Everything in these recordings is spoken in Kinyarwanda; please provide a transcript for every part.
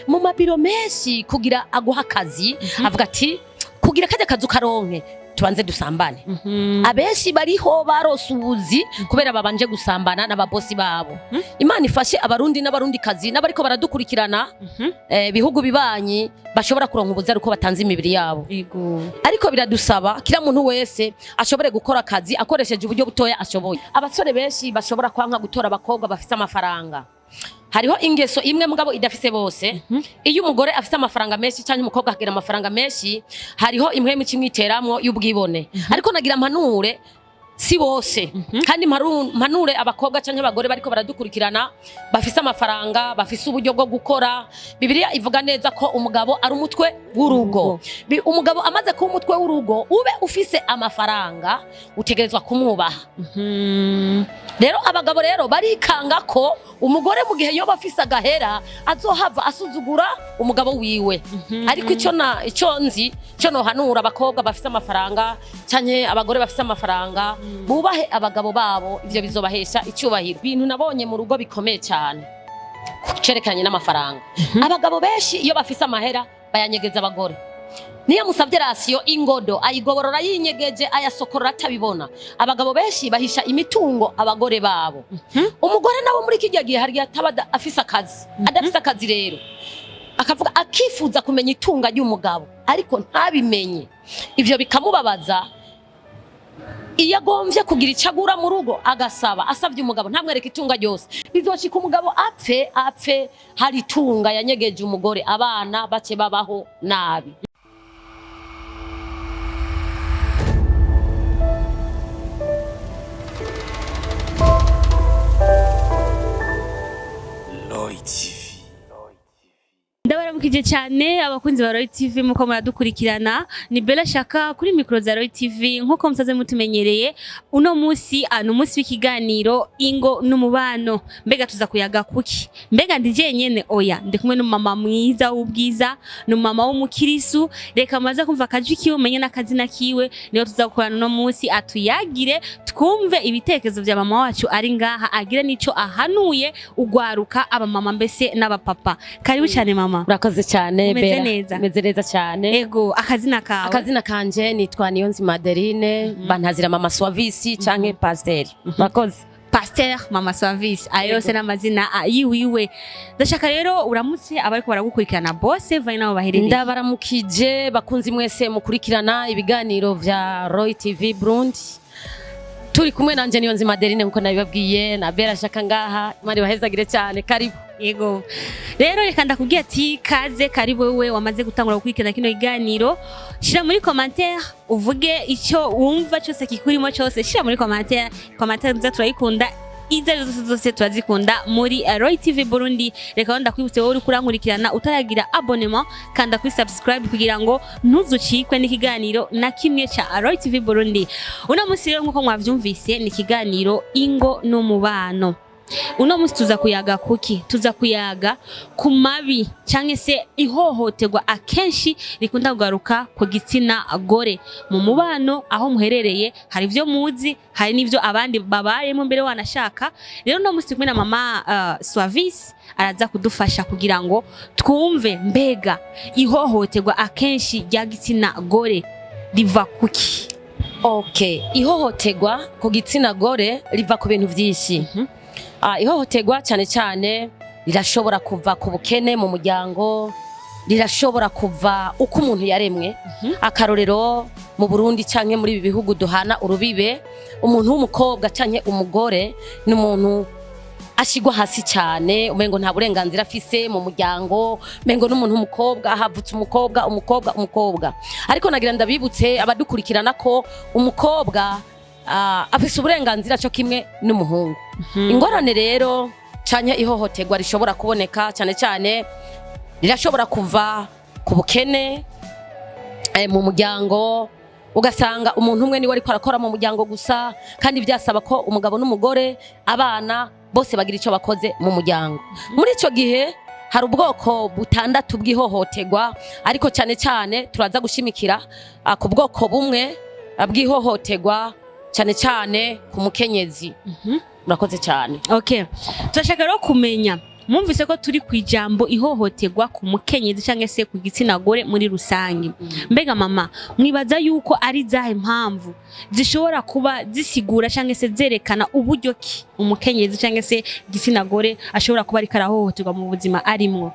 mu mabiro menshi kugira aguha akazi avuga ati kugira kajya kazu karonke tubanze dusambane. Abenshi bariho barose ubuzi kubera babanje gusambana n'ababosi babo. Imana ifashe abarundi n'abarundi kazi n'abariko baradukurikirana bihugu bibanyi bashobora kuronka ubuzi ariko batanze imibiri yabo. Ariko biradusaba kila muntu wese ashobore gukora akazi akoresheje uburyo butoya ashoboye. Abasore benshi bashobora kwanka gutora abakobwa bafite amafaranga. Hariho ingeso imwe mugabo idafise bose. Iyo umugore afite amafaranga menshi cyangwa umukobwa akagira amafaranga menshi, hariho impwemu kimwiteramwo y'ubwibone. Ariko nagira mpanure si bose. Kandi mpanure abakobwa cyangwa abagore bariko baradukurikirana bafise amafaranga, bafise uburyo bwo gukora. Bibiliya ivuga neza ko umugabo ari umutwe w'urugo. Umugabo amaze kuba umutwe w'urugo, ube ufise amafaranga utegerezwa kumwubaha. Rero abagabo rero barikanga ko umugore mu gihe yoba afise agahera azohava asuzugura umugabo wiwe. Ariko ico nzi cyo no hanura abakobwa bafise amafaranga cyanye abagore bafise amafaranga bubahe abagabo babo, ivyo bizobahesha icyubahiro. Ibintu nabonye mu rugo bikomeye cyane cerekanye n'amafaranga. Abagabo benshi iyo bafise amahera bayanyegeza abagore. Niyo musavye rasiyo ingodo ayigoborora yinyegeje ayasokorora atabibona. Abagabo benshi bahisha imitungo abagore babo. Umugore nawe muri kijya gihe hari atabada afise akazi. Adafise akazi rero akavuga akifuza kumenya itunga ry'umugabo ariko ntabimenye. Ivyo bikamubabaza. Iyo agomvye kugira icagura mu rugo agasaba asavye umugabo ntamwereka itunga ryose, bizoshika umugabo apfe hari itunga yanyegeje umugore, abana bace babaho nabi. Ndabaramukije cyane abakunzi ba Roy TV muko muradukurikirana. Ni Bella Shaka kuri micro za Roy TV nkuko musaze mutumenyereye. Uno musi umunsi w'ikiganiro ingo n'umubano. Mbega tuza kuyaga kuki? Mbega ndije nyene oya ndi kumwe n'umama mwiza w'ubwiza, n'umama w'umukirisu. Reka maze kumva kaji kiwe menye n'akazina kiwe niyo tuza gukorana uno musi atuyagire twumve ibitekerezo vya mama wacu ari ngaha agire nico ahanuye ugwaruka aba mama mbese n'abapapa. Karibu cyane mama. Urakoze cyane Bella. Meze neza cyane. Ego akazina kawe. Akazina kanje nitwa Niyonzima Adeline, bantazira mama Swavisi canke Pasteur. Urakoze. Pasteur mama Swavisi ayose n'amazina yiwiwe. Ndashaka rero uramutse abariko baragukurikirana bose vaye nabo baherereye. Ndabaramukije bakunzi mwese mukurikirana ibiganiro vya Roy TV Burundi. Turi kumwe nanje Niyonzima Adeline nkuko nabibabwiye na Bella Shaka ngaha. Imana ibahezagire cyane, karibu. Yego. Rero reka ndakubwiye ati kaze karibu wewe wamaze gutangura gukurikirana kino iganiro. Shira muri commentaire uvuge icyo wumva cyose kikurimo cyose. Shira muri commentaire nza turayikunda. Izo zose turazikunda muri Roy TV Burundi. Reka ndakwibutse wowe uri kurankurikirana utaragira abonnement kanda kuri subscribe kugira ngo ntuzucikwe n'ikiganiro na kimwe cha Roy TV Burundi. Uno musi rero nkuko mwavyumvise ni ikiganiro ingo n'umubano. Uno musi tuza kuyaga kuki? Tuza kuyaga ku mabi canke se ihohoterwa akenshi rikunda kugaruka ku gitsina gore mu mubano aho muherereye. Hari ivyo muzi, hari n'ivyo abandi babayemo mbere wanashaka. Rero uno musi kumwe na mama Swavisi araza kudufasha kugira ngo twumve mbega ihohoterwa akenshi rya gitsina gore riva kuki. Okay, ihohoterwa ku gitsina gore riva ku bintu vyinshi. Ihohoterwa cyane cyane rirashobora kuva ku bukene mu muryango, rirashobora kuva uko umuntu yaremwe. Akarorero mu Burundi canke muri ibi bihugu duhana urubibe, umuntu w'umukobwa canke umugore n'umuntu ashigwa hasi cyane, umengo nta burenganzira afise mu muryango, umengo n'umuntu w'umukobwa havutse umukobwa. Ariko nagira ndabibutse abadukurikirana ko umukobwa afise uburenganzira cyo kimwe n'umuhungu. Ingorane rero canke ihohoterwa rishobora kuboneka cyane cyane rirashobora kuva ku bukene mu muryango. Ugasanga umuntu umwe ni wari kwarakora mu muryango gusa kandi byasaba ko umugabo n'umugore abana bose bagira ico bakoze mu muryango. Muri ico gihe hari ubwoko butandatu bw'ihohoterwa, ariko cyane cyane turaza gushimikira ku bwoko bumwe bw'ihohoterwa cyane cyane ku mukenyezi. Murakoze cyane. Okay. Turashaka rero kumenya mwumvise ko turi kwijambo ihohoterwa ku mukenyezi cyangwa se ku gitsina gore muri rusange. Mbega mama, mwibaza yuko ari zahe mpamvu zishobora kuba zisigura cyangwa se zerekana uburyo ki umukenyezi cyangwa se igitsina gore ashobora kuba ari karahohoterwa mu buzima arimwo?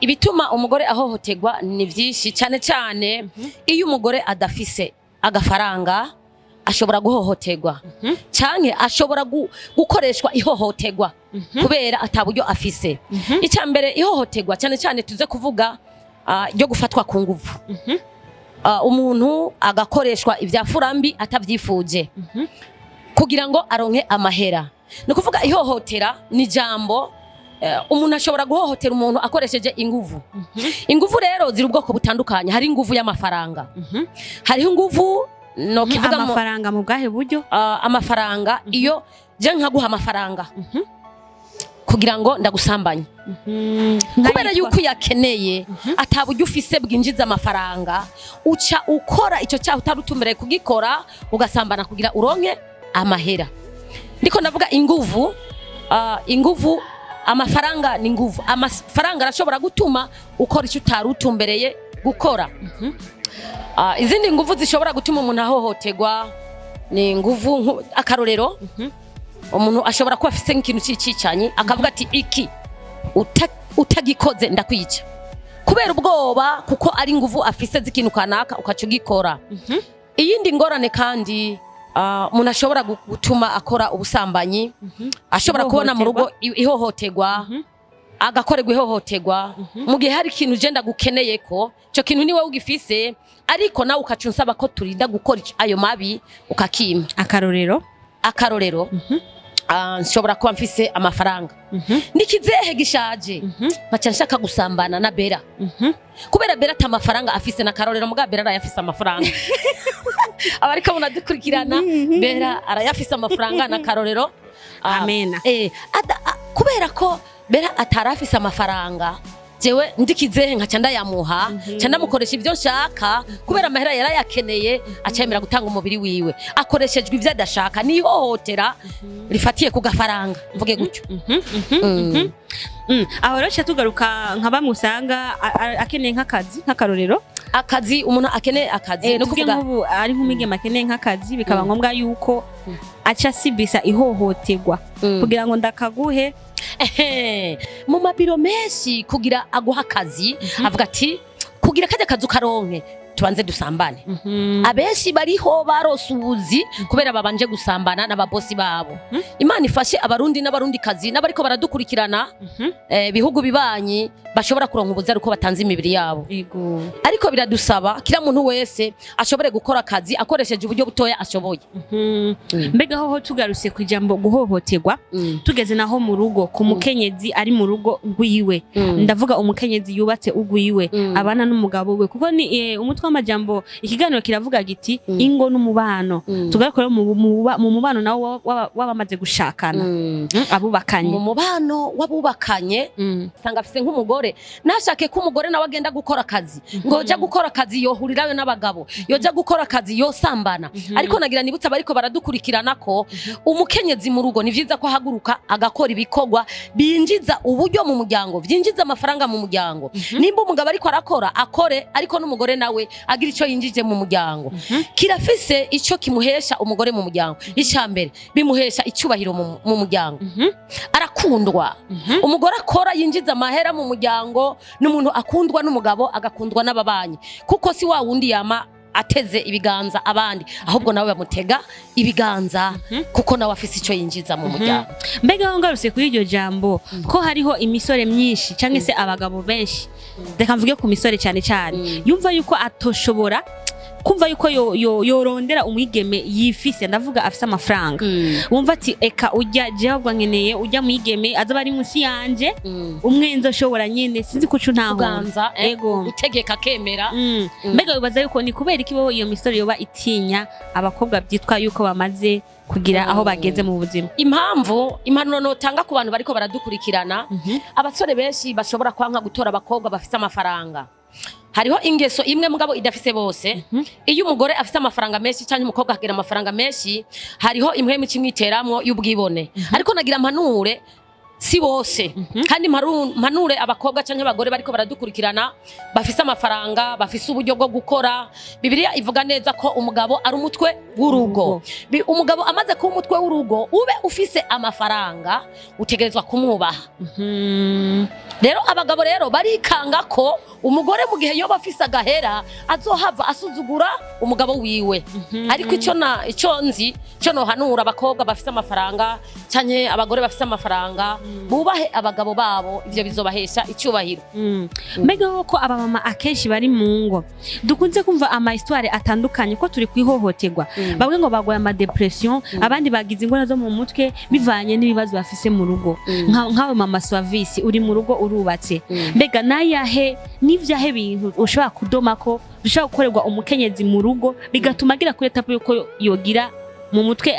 Ibituma umugore ahohoterwa ni byinshi, cyane cyane iyo umugore adafise agafaranga ashobora guhohoterwa, cyane ashobora gukoreshwa ihohoterwa kubera ataburyo afise. Icya mbere ihohoterwa cyane cyane tuze kuvuga ryo gufatwa ku nguvu, umuntu agakoreshwa ibyafurambi atabyifuje kugira ngo aronke amahera. Ni kuvuga ihohotera ni jambo umuntu ashobora guhohotera umuntu akoresheje inguvu. Inguvu rero ziri ubwoko butandukanye, hari inguvu y'amafaranga, hariho inguvu no kivuga amafaranga mu bwahe buryo? Amafaranga iyo je nkaguha amafaranga kugira ngo ndagusambanye, kubera yuko yakeneye ataburyo ufise bwinjiza amafaranga, uca ukora icyo cyaha utarutumbereye kugikora ugasambana kugira uronke amahera. Ndiko navuga inguvu, inguvu amafaranga ni nguvu. Amafaranga arashobora gutuma ukora icyo utarutumbereye gukora. Izindi nguvu zishobora gutuma umuntu ahohoterwa ni nguvu, akarorero umuntu ashobora kuba afise nk'ikintu cy'icicanye akavuga ati iki utagikoze ndakwica, kubera ubwoba kuko ari nguvu afise z'ikintu kanaka ukaca ugikora. Iyindi ngorane kandi umuntu ashobora gutuma akora ubusambanyi, ashobora kubona mu rugo ihohoterwa, agakorerwa ihohoterwa mu gihe hari ikintu ugenda gukeneye ko icyo kintu ni wowe ugifise, ariko nawe ukaca unsaba ko turinda gukora ayo mabi ukakima. Akarorero nshobora kuba mfise amafaranga nikizehe gishaje nkaca nshaka gusambana na Bera, kubera Bera ata mafaranga afise. Na karorero muga Bera arayafise amafaranga abariko munadukurikirana, Bera arayafise amafaranga na karorero. Amena. Kubera ko Bera atarafise amafaranga, jewe ndikizehe nkaca ndayamuha, nca ndamukoresha ivyo nshaka, kubera amahera yarayakeneye acemera gutanga umubiri wiwe akoreshejwe ivyo adashaka. Ni ihohotera rifatiye ku gafaranga, mvuge gutyo. Aho rero cyo tugaruka nka bamwe usanga akeneye nk'akazi, nk'akarorero akazi, umuntu akeneye akazi no kuvuga ngo ari nk'umigema akeneye nk'akazi, bikaba ngombwa yuko aca sibisa ihohoterwa kugira ngo ndakaguhe. Mu mabiro menshi kugira aguha akazi avuga ati kugira kajya kazu karonke tubanze dusambane. Abenshi bariho barose ubuzi kubera babanje gusambana n'ababosi babo. Imana ifashe abarundi n'abarundi kazi n'abariko baradukurikirana bihugu bibanyi bashobora kuronka ubuzi ariko batanze imibiri yabo. Ariko biradusaba kila muntu wese ashobore gukora akazi akoresheje uburyo butoya ashoboye. Mbega ho tugaruse kwijambo guhohoterwa, tugeze naho mu rugo ku mukenyezi ari mu rugo rwiwe. Ndavuga umukenyezi yubatse ugwiwe abana n'umugabo we, kuko ni umutwe w'amajambo ikiganiro kiravuga giti ingo n'umubano. Tugarakora mu mubano nawo wabamaze gushakana, abubakanye. Mu mubano wabubakanye sanga afise nk'umugore, nashake ko umugore nawe agenda gukora akazi, ngo jya gukora akazi yohurirayo n'abagabo, yoja gukora akazi yosambana. Ariko nagira nibutsa bariko baradukurikirana ko umukenyezi mu rugo ni vyiza ko haguruka agakora ibikorwa binjiza uburyo mu muryango, vyinjiza amafaranga mu muryango. Nimba umugabo ariko arakora akore, ariko n'umugore nawe agira ico yinjije mu muryango. Kirafise ico kimuhesha umugore mu muryango. Icambere bimuhesha icubahiro mu muryango, arakundwa. Umugore akora yinjiza amahera mu muryango, n'umuntu akundwa n'umugabo agakundwa n'ababanyi, kuko si wa wundi yama ateze ibiganza abandi, ahubwo nawe bamutega ibiganza kuko nawe afise ico yinjiza mu muryango. Mbega aho ngaruse kuri iryo jambo ko hariho imisore myinshi cyangwa se abagabo benshi, reka mvuge ku misore cyane cyane, yumva yuko atoshobora kumva yuko yorondera umwigeme yifise, ndavuga afise amafaranga. Wumva ati eka ujya jehobwa nkeneye ujya mwigeme azaba ari munsi yanje, umwenzo shobora nyene sinzi kucu ntaho kuganza utegeka kemera. Mbega bibaza yuko ni kubera iki wowe iyo misore yoba itinya abakobwa byitwa yuko bamaze kugira aho bageze mu buzima? Impamvu impanuro notanga ku bantu bariko baradukurikirana, abasore benshi bashobora kwanka gutora abakobwa bafise amafaranga. Hariho ingeso imwe mugabo idafise bose. Iyo umugore afise amafaranga menshi cyangwa umukobwa akagira amafaranga menshi, hariho impwemu kimwiteramwo y'ubwibone. Ariko nagira mpanure si bose kandi mpanure abakobwa canke abagore bariko baradukurikirana bafise amafaranga bafise uburyo bwo gukora. Bibiliya ivuga neza ko umugabo ari umutwe w'urugo. Umugabo amaze kuba umutwe w'urugo ube ufise amafaranga utegerezwa kumwubaha. Rero abagabo rero barikanga ko umugore mu gihe yoba afise agahera azohava asuzugura umugabo wiwe. Ariko ico nzi cyo no hanura abakobwa bafise amafaranga canke abagore bafise amafaranga bubahe abagabo babo, ivyo bizobahesha icyubahiro. Mbega ko abamama akenshi bari mu ngo dukunze kumva ama histoire atandukanye ko turi kwihohoterwa. Bamwe ngo bagwaye ama depression, abandi bagize ingora zo mu mutwe bivanye n'ibibazo bafise mu rugo. Nkawe mama Swavisi uri mu rugo urubatse, mbega nayahe n'ivyahe bintu ushobora kudoma ko bishobora gukorerwa umukenyezi mu rugo bigatuma agira kuri etape yuko yogira mu mutwe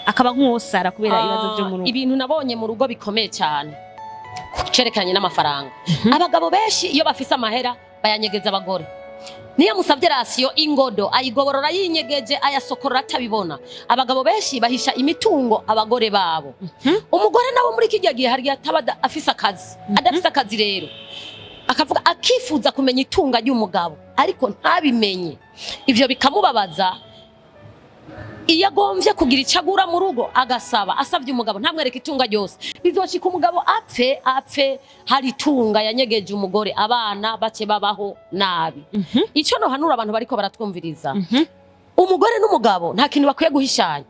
akaba nk'uwosara kubera ibibazo byo mu rugo? Ibintu nabonye mu rugo bikomeye cyane cerekanye n'amafaranga. Abagabo benshi iyo bafise amahera bayanyegeza abagore. Niyo musavye rasiyo ingodo ayigoborora yinyegeje ayasokorora atabibona. Abagabo benshi bahisha imitungo abagore babo. Umugore nawe muri kijya gihe hari atabada afise akazi, adafise akazi rero akavuga akifuza kumenya itunga ry'umugabo ariko ntabimenye. Ivyo bikamubabaza. Iyo agomvye kugira icagura mu rugo agasaba asavye umugabo ntamwereka itunga ryose, bizoshika umugabo apfe hari itunga yanyegeje umugore, abana bace babaho nabi. Ico no hanura abantu bariko baratwumviriza. Umugore n'umugabo nta kintu bakwiye guhishanya,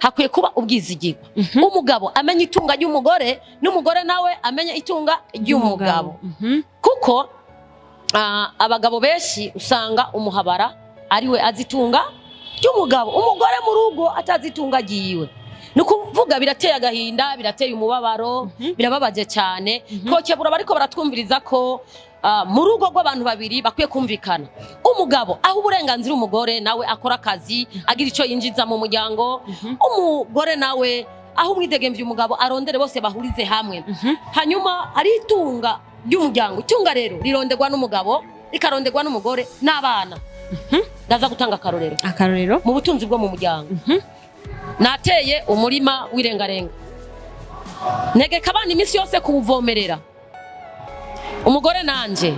hakwiye kuba ubwizigirwa. Umugabo amenya itunga ry'umugore n'umugore nawe amenya itunga ry'umugabo. Kuko abagabo benshi usanga umuhabara ariwe azitunga ry'umugabo, umugore mu rugo atazitunga giyiwe. Nukuvuga birateye agahinda, birateye umubabaro, birababaje cyane. Kokebura bariko baratwumviriza ko mu rugo rw'abantu babiri bakwiye kumvikana. Umugabo aho uburenganzira umugore nawe akora akazi agira ico yinjiza mu muryango, umugore nawe aho umwidegemvye umugabo arondere bose bahurize hamwe. Hanyuma ari itunga ry'umuryango. Itunga rero rironderwa n'umugabo, rikaronderwa n'umugore n'abana. Ndaza gutanga akarorero mu butunzi bwo mu muryango. Nateye umurima w'irengarenga, negeka abana iminsi yose kuwuvomerera. Umugore nanje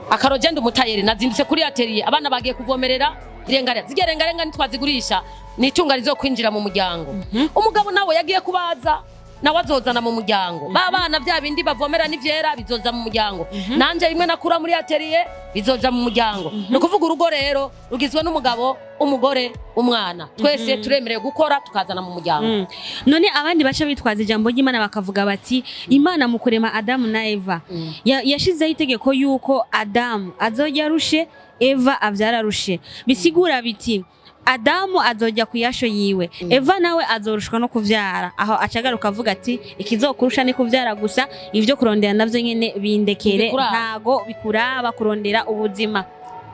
akarogenda umutayeri nazindutse kuri atelier, abana bagiye kuvomerera irengarenga. Zigerengarenga nitwazigurisha nitunga rizo kwinjira mu muryango. Umugabo nawe yagiye kubaza nawe azozana mu muryango. Babana bya bindi bavomera n'ivyera bizoza mu muryango. Nanje rimwe nakura muri atelier bizoza mu muryango. Nukuvuga urugo rero rugizwe n'umugabo, umugore, umwana. Twese turemerewe gukora tukazana mu muryango. None abandi baca bitwaza ijambo ry'Imana bakavuga bati Imana mu kurema Adamu na Eva yashizeho itegeko yuko Adamu azojya arushe, Eva avyara arushe. Bisigura biti Adamu azojya kuyasho yiwe, Eva nawe azorushwa no kuvyara. Aho acagaruka avuga ati ikizokurusha ni kuvyara gusa, ivyo kurondera navyo nyene bindekere, ntago bikuraba kurondera ubuzima.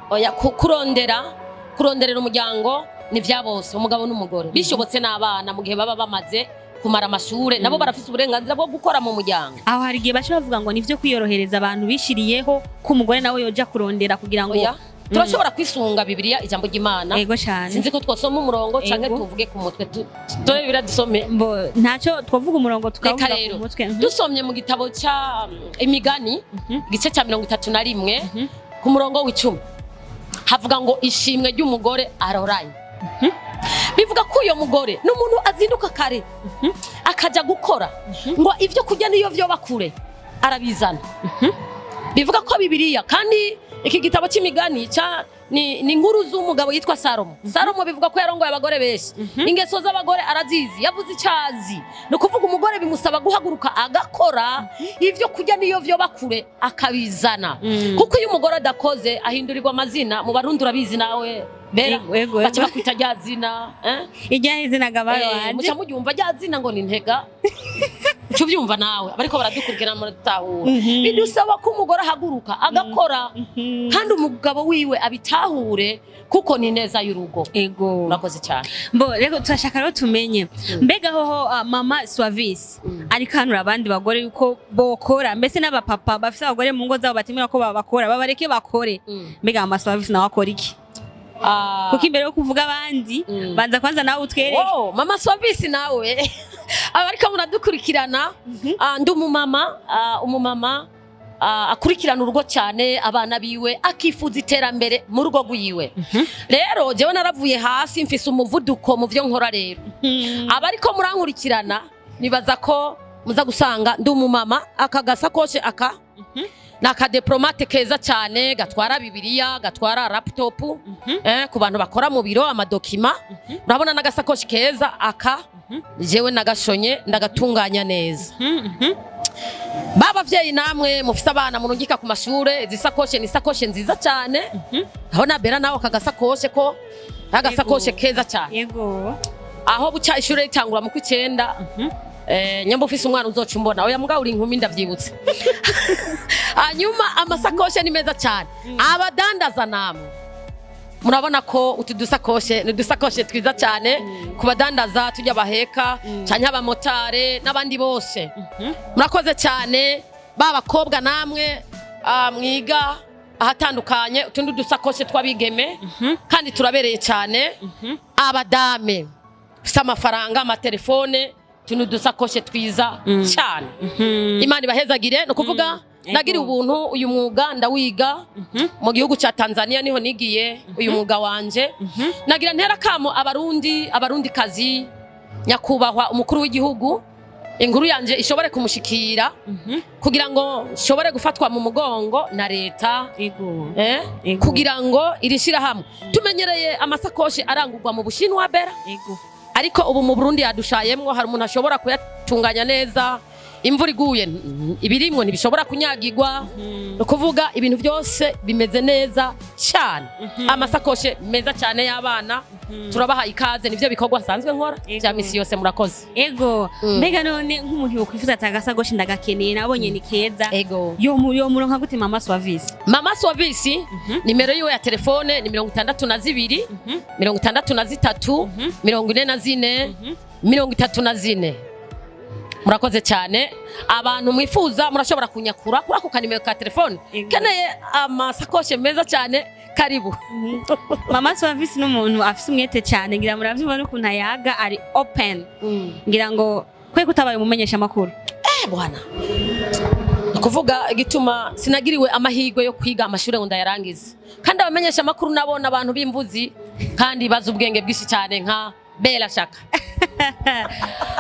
Oya kuronderera umuryango ni vya bose, umugabo n'umugore. Bishobotse n'abana mu gihe baba bamaze kumara amashure nabo barafise uburenganzira bwo gukora mu muryango. Aho hari gihe baca bavuga ngo nivyo kwiyorohereza abantu bishiriyeho ko umugore nawe yoja kurondera kugira ngo turashobora kwisunga Bibiliya ijambo ry'Imana. Ego cyane. Sinzi ko twosoma umurongo canke tuvuge ku mutwe tore Bibiliya dusome. Ntaco twavuga umurongo tukavuga ku mutwe. Dusomye mu gitabo ca Imigani gice ca 31 ku murongo w'10 havuga ngo ishimwe ry'umugore aroraye. Bivuga ko uyo mugore n'umuntu azinduka kare akaja gukora ngo ivyo kurya niyo vyo bakure arabizana. Bivuga ko Bibiliya kandi iki gitabo cy'Imigani ni inkuru z'umugabo yitwa Salomo. Salomo bivuga ko yarongoye abagore benshi. Ingeso z'abagore arazizi, yavuze icyazi. No kuvuga umugore bimusaba guhaguruka agakora ivyo kurya niyo vyo bakure akabizana. Kuko iyo umugore adakoze ahindurirwa amazina. Mu Barundi urabizi nawe bera baca bakwita rya zina irya izina gabaro wanje muca mubyumva rya zina ngo ni ntega. Cyo byumva nawe bariko baradukurikirana mu tahura. Bidusaba ko umugore ahaguruka agakora kandi umugabo wiwe abitahure kuko ni neza y'urugo. Ego urakoze cyane. Rego turashaka rero tumenye mbega hoho mama Swavisi ari kanura abandi bagore yuko bokora mbese n'abapapa bafise abagore mu ngo zabo batimira ko babakora babareke bakore. Mbega mama Swavisi nawe akora iki? Kuko imbere yo kuvuga abandi banza kwanza nawe utwereke. Mama Swavisi nawe abariko muradukurikirana ndi umumama akurikirana urugo cyane abana biwe akifuza iterambere mu rugo rwiwe. Rero jewe naravuye hasi mfise umuvuduko mu byo nkora. Rero abariko murankurikirana nibaza ko muza gusanga ndi umumama akagasakoshe nakadiplomate keza cyane gatwara bibiliya gatwara laptop ku bantu bakora mu biro amadokima. Urabona n'agasakoshi keza jewe nagashonye ndagatunganya neza. Babavyeyi namwe mufise abana murungika ku mashure izisakoshe ni sakoshe nziza cyane. Aho nabera nawe kagasakoshe ko agasakoshe keza cyane. Yego. Aho buca ishure ritangura mu kw'icenda nyamba ufise umwana uzoca umbona oya mugabo uri inkumi ndavyibutse. Hanyuma amasakoshe ni meza cyane. Abadandaza namwe murabona ko utudusakoshe ni dusakoshe twiza cyane ku badandaza tujya baheka cyane abamotare n'abandi bose. Murakoze cyane babakobwa namwe mwiga ahatandukanye utundi dusakoshe twabigeme kandi turabereye cyane. Abadame ufite amafaranga amatelefone tundi dusakoshe twiza cyane. Imana ibahezagire. No kuvuga nagira ubuntu uyu mwuga ndawiga mu gihugu cya Tanzania niho nigiye uyu mwuga wanje. Nagira ntera kamo abarundi kazi nyakubahwa umukuru w'igihugu inkuru yanje ishobore kumushikira kugira ngo shobore gufatwa mu mugongo na leta kugira ngo irishira hamwe. Tumenyereye amasakoshi arangurwa mu Bushinwa bera ariko ubu mu Burundi yadushayemwo hari umuntu ashobora kuyatunganya neza. Imvura iguye ibirimwo ntibishobora kunyagirwa. No kuvuga ibintu byose bimeze neza cyane. Amasakoshe meza cyane y'abana turabaha ikaze nivyo bikorwa nsanzwe nkora bya misi yose. Murakoze. Ego mbega none nk'umuntu yokwifuza atagasagoshi ndagakeneye nabonye ni keza. Ego yo muronka gute Mama Swavisi? Mama Swavisi nimero yiwe ya telefone ni 62 63 44 34. Murakoze cyane. Abantu mwifuza murashobora kunyakura kuri ako kanimero ka telefone. Keneye amasakoshe meza cyane karibu. Mama Swavisi n'umuntu afise umwete cyane ngira muravyumva n'ukuntu ayaga ari open. Ngira ngo kwe kutabaye umumenyesha makuru. Bwana kuvuga igituma sinagiriwe amahirwe yo kwiga amashure ngo ndayarangize kandi abamenyesha makuru nabona abantu b'imvuzi kandi bazi ubwenge bwinshi cyane nka Bella Shaka.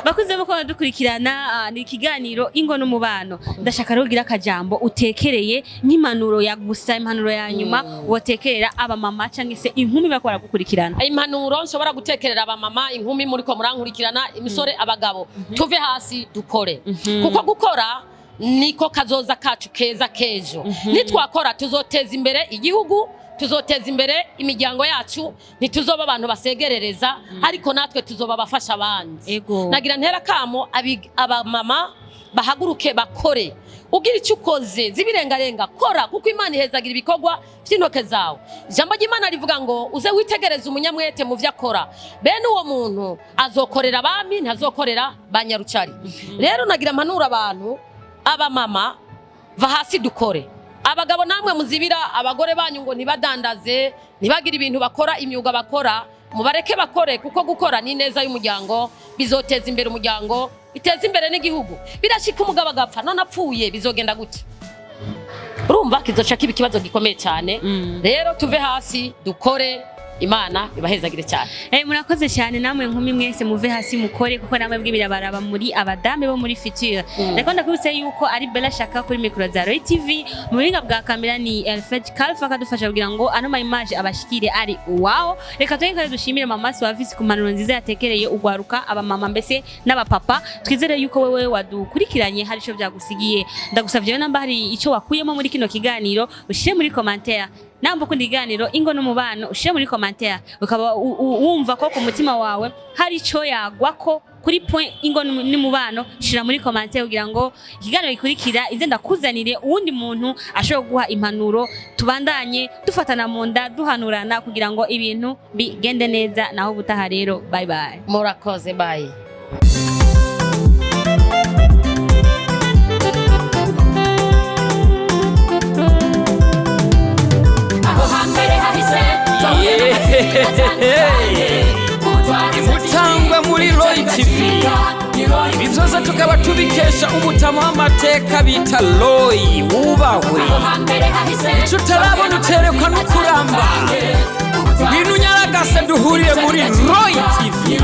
Bakuze muko dukurikirana ni ikiganiro ingo n'umubano. Ndashaka rugira akajambo utekereye nk'impanuro ya gusa impanuro ya nyuma wotekerera aba mama cyangwa se inkumi bakora gukurikirana. Impanuro nshobora gutekerera aba mama inkumi muri ko murankurikirana imisore abagabo tuve hasi dukore kuko gukora niko kazoza kacu keza kejo. Nitwakora tuzoteza imbere igihugu tuzoteza imbere imiryango yacu ntituzoba abantu basegerereza ariko natwe tuzoba bafasha abandi. Nagira ntera kamo aba mama bahaguruke bakore ugira icyo ukoze zibirengarenga kora kuko Imana ihezagira ibikorwa by'intoke zawe. Ijambo ry'Imana rivuga ngo uze witegereza umunyamwete mu vyo akora bene uwo muntu azokorera abami ntazokorera banyarucari. Rero nagira mpanura abantu aba mama va hasi dukore. Abagabo namwe muzibira abagore banyu ngo nibadandaze nibagira ibintu bakora imyuga bakora mubareke bakore kuko gukora ni neza y'umuryango bizoteza imbere umuryango iteza imbere n'igihugu. Birashika umugabo agapfa none apfuye bizogenda gute? Urumva kizoca kiba ikibazo gikomeye cyane. Rero tuve hasi dukore Imana ibahezagire cyane. Murakoze cyane namwe nkumi mwese muve hasi mukore kuko namwe bwibira baraba muri abadame bo muri Future. Reka ndakubise yuko ari Bella Shaka kuri micro za Roy TV mu buhinga bwa kamera ni Elfred Kalfa kadufasha kugira ngo ano ma image abashikire ari wow. Reka twenge dushimire Mama Swavisi ku mpanuro nziza yatekereye ugwaruka aba mama mbese n'abapapa. Twizere yuko wewe wadukurikiranye hari ico byagusigiye. Ndagusavye namba hari ico wakuyemo muri kino kiganiro ushire muri commentaire. Namba ukundi iganiro ingo n'umubano ushire muri commentaire ukaba wumva ko ku mutima wawe hari ico yagwako kuri point ingo n'umubano shira muri commentaire kugira ngo ikiganiro gikurikira ize ndakuzanire uwundi muntu ashobora guha impanuro tubandanye dufatana mu nda duhanurana kugira ngo ibintu bigende neza. Naho butaha rero bye bye. Murakoze bye. Imutangwa muri Roy TV. ibi byose tukaba tubikesha umutama w'amateka bita Roy wubahwe icyo utarabona uterekwa no kuramba ngwino unyaragase duhuriye muri Roy TV.